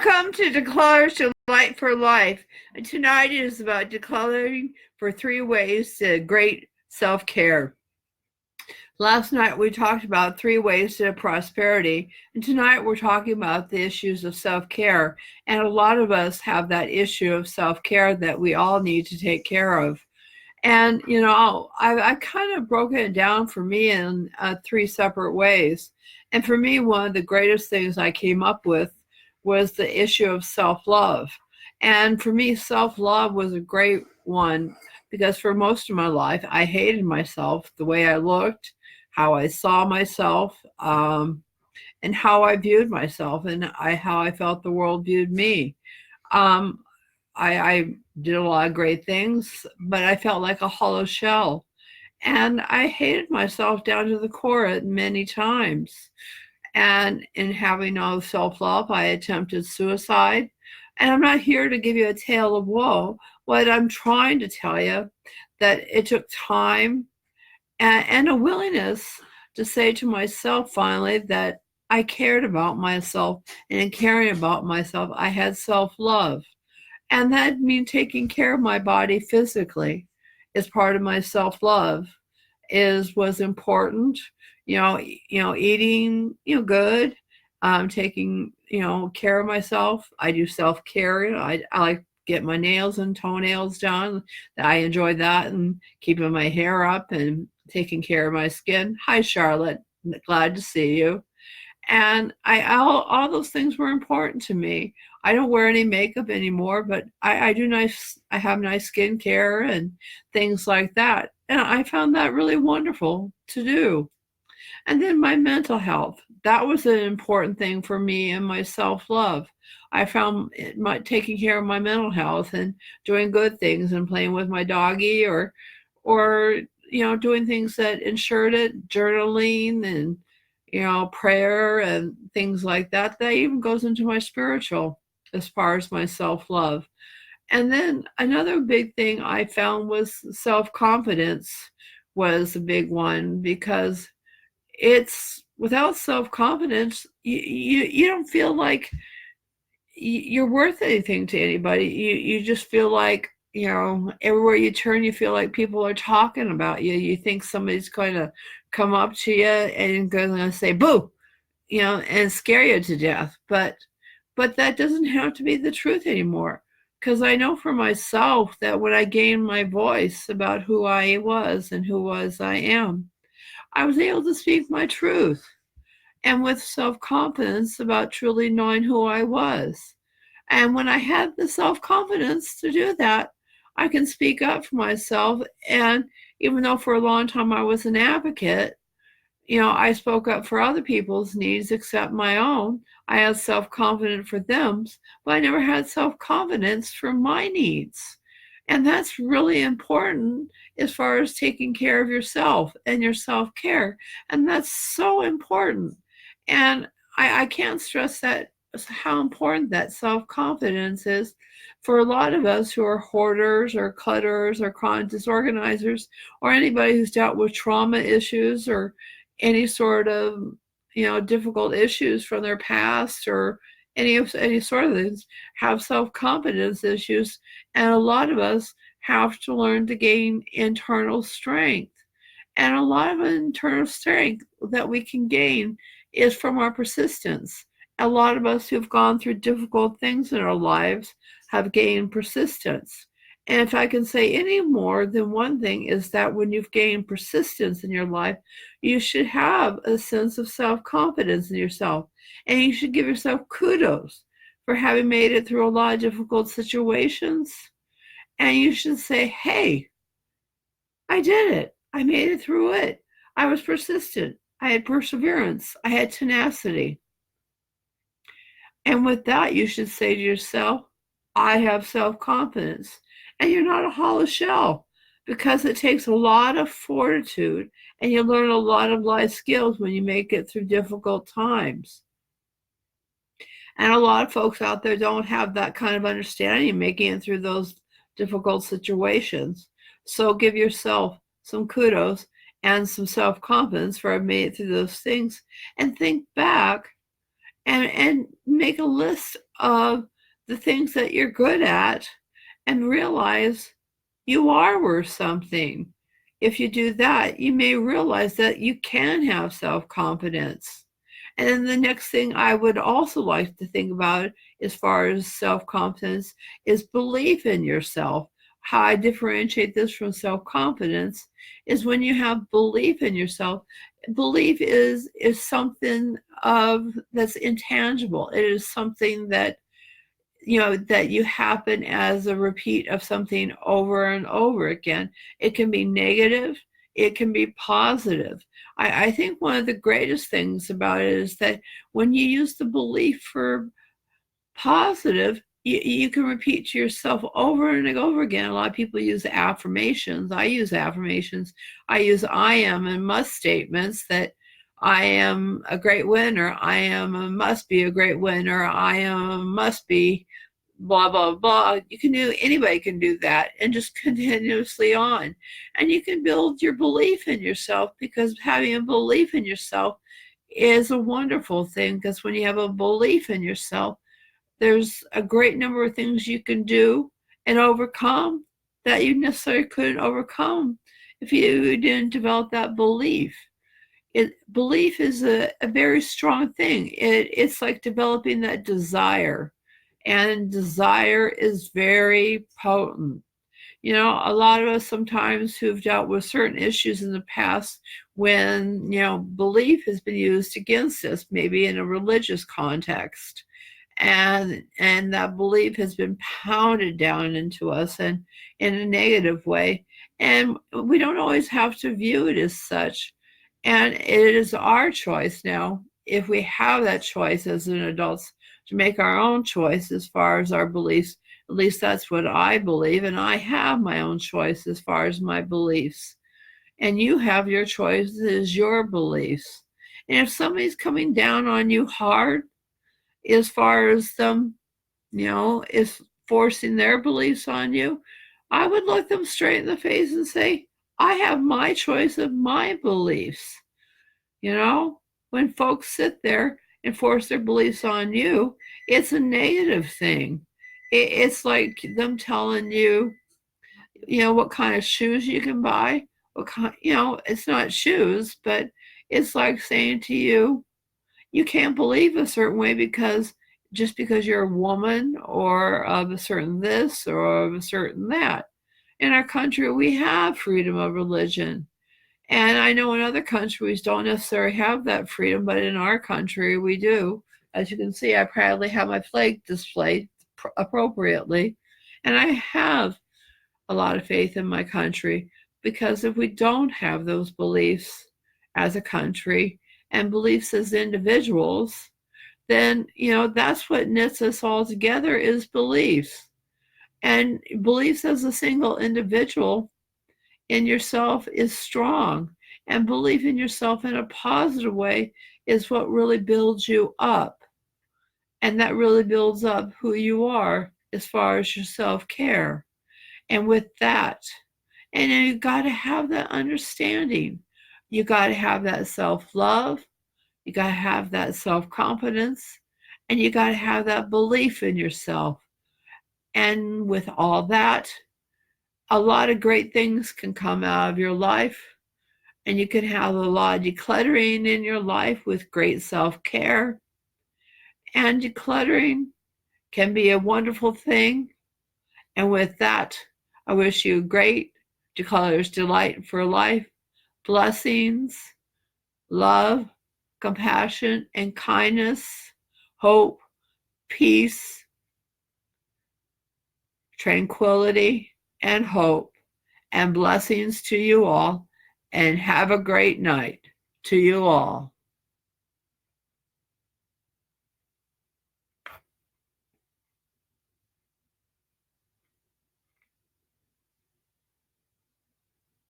Welcome to Declutter to Light for Life. And tonight is about decluttering for 3 ways to great self-care. Last night we talked about 3 ways to prosperity, and tonight we're talking about the issues of self-care. And a lot of us have that issue of self-care that we all need to take care of. And, I kind of broken it down for me in 3 separate ways. And for me, one of the greatest things I came up with was the issue of self-love. And for me, self-love was a great one because for most of my life, I hated myself, the way I looked, how I saw myself, and how I viewed myself, and how I felt the world viewed me. Um, I did a lot of great things, but I felt like a hollow shell. And I hated myself down to the core at many times. And in having no self-love, I attempted suicide. And I'm not here to give you a tale of woe. What I'm trying to tell you that it took time and a willingness to say to myself finally that I cared about myself, and in caring about myself, I had self-love. And that means taking care of my body physically is part of my self-love, was important. Eating, good, taking, care of myself. I do self-care. I like get my nails and toenails done. I enjoy that, and keeping my hair up and taking care of my skin. Hi, Charlotte. Glad to see you. And all those things were important to me. I don't wear any makeup anymore, but I have nice skincare and things like that. And I found that really wonderful to do. And then my mental health. That was an important thing for me and my self-love. I found taking care of my mental health and doing good things and playing with my doggie or doing things that ensured it, journaling and prayer and things like that. That even goes into my spiritual as far as my self-love. And then another big thing I found was self-confidence was a big one, because it's without self-confidence, you don't feel like you're worth anything to anybody. You just feel like, everywhere you turn, you feel like people are talking about you. You think somebody's going to come up to you and going to say boo, and scare you to death. But that doesn't have to be the truth anymore, because I know for myself that when I gained my voice about who I was and I am, I was able to speak my truth, and with self-confidence about truly knowing who I was. And when I had the self-confidence to do that, I can speak up for myself. And even though for a long time I was an advocate, I spoke up for other people's needs except my own. I had self-confidence for them, but I never had self-confidence for my needs. And that's really important as far as taking care of yourself and your self-care. And that's so important. And I can't stress that how important that self-confidence is for a lot of us who are hoarders or clutters or chronic disorganizers, or anybody who's dealt with trauma issues or any sort of difficult issues from their past, or any sort of things, have self-confidence issues. And a lot of us have to learn to gain internal strength. And a lot of internal strength that we can gain is from our persistence. A lot of us who've gone through difficult things in our lives have gained persistence. And if I can say any more than one thing, is that when you've gained persistence in your life, you should have a sense of self-confidence in yourself. And you should give yourself kudos for having made it through a lot of difficult situations. And you should say, hey, I did it. I made it through it. I was persistent. I had perseverance. I had tenacity. And with that, you should say to yourself, I have self-confidence. And you're not a hollow shell, because it takes a lot of fortitude, and you learn a lot of life skills when you make it through difficult times. And a lot of folks out there don't have that kind of understanding making it through those difficult situations. So give yourself some kudos and some self-confidence for I've made it through those things, and think back and make a list of the things that you're good at and realize you are worth something. If you do that, you may realize that you can have self-confidence. And then the next thing I would also like to think about as far as self-confidence is belief in yourself. How I differentiate this from self-confidence is when you have belief in yourself. Belief is something of that's intangible. It is something that that you happen as a repeat of something over and over again. It can be negative, it can be positive. I think one of the greatest things about it is that when you use the belief for positive, you can repeat to yourself over and over again. A lot of people use affirmations. I use affirmations. I use I am and must statements that I am a great winner. I am a must be a great winner. I am a must be blah blah blah. You can do Anybody can do that and just continuously on. And you can build your belief in yourself, because having a belief in yourself is a wonderful thing, because when you have a belief in yourself, there's a great number of things you can do and overcome that you necessarily couldn't overcome if you didn't develop that belief. Belief is a very strong thing. It's like developing that desire, and desire is very potent. A lot of us sometimes who've dealt with certain issues in the past, when belief has been used against us, maybe in a religious context, and that belief has been pounded down into us and in a negative way, and we don't always have to view it as such. And it is our choice now, if we have that choice as an adults, to make our own choice as far as our beliefs. At least that's what I believe, and I have my own choice as far as my beliefs. And you have your choice as your beliefs. And if somebody's coming down on you hard, as far as them, is forcing their beliefs on you, I would look them straight in the face and say, I have my choice of my beliefs. You know, when folks sit there and force their beliefs on you, it's a negative thing. It's like them telling you, what kind of shoes you can buy. What kind, it's not shoes, but it's like saying to you, you can't believe a certain way because just because you're a woman or of a certain this or of a certain that. In our country, we have freedom of religion. And I know in other countries don't necessarily have that freedom, but in our country we do. As you can see, I proudly have my flag displayed appropriately. And I have a lot of faith in my country, because if we don't have those beliefs as a country and beliefs as individuals, then that's what knits us all together, is beliefs. And beliefs as a single individual in yourself is strong, and belief in yourself in a positive way is what really builds you up, and that really builds up who you are as far as your self-care. And with that, and then you got to have that understanding, you got to have that self-love, you got to have that self-confidence, and you got to have that belief in yourself. And with all that, a lot of great things can come out of your life, and you can have a lot of decluttering in your life with great self-care. And decluttering can be a wonderful thing. And with that, I wish you a great Declutter's Delight for life. Blessings, love, compassion, and kindness, hope, peace, tranquility, and hope, and blessings to you all. And have a great night to you all.